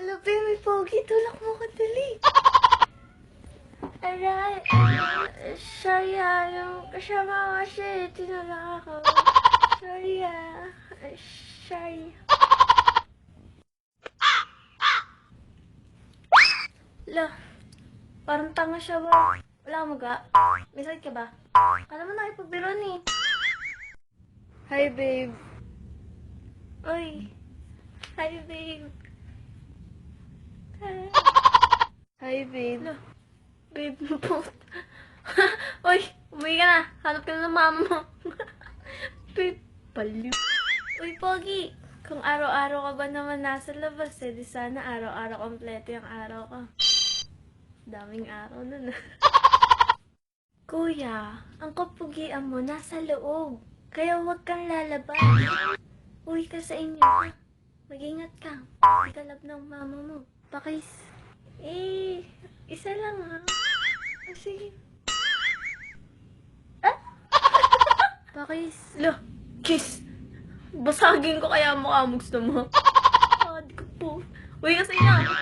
Labi, may pogi. Tulak mo ko, dali. Aray, sorry yung kasama kasi tinulak ako. Sorry sorry. La, parang tanga siya ba? Wala mo ga? May sakit ka ba? Kala mo nakipagbiro ni. Hi, babe. Uy. Hi, babe. Hi, babe. La, babe mo po. Uy, umuwi ka na. Hanap ka na ng mama mo. Babe, baliw. Uy, Pogi. Kung araw-araw ka ba naman nasa labas, eh, di sana araw-araw kompleto yung araw ko. Daming araw nun. Kuya, ang kapugian mo nasa loob. Kaya huwag kang lalabas. Uwi ka sa inyo. Mag-ingat ka. Ikalab ng mama mo. Pakis. Isa lang ha. Sige. Pakis. Lo, kiss. Basagin ko kaya mukha mo gusto mo. Ah, di ko po. Uwi ka sa inyo.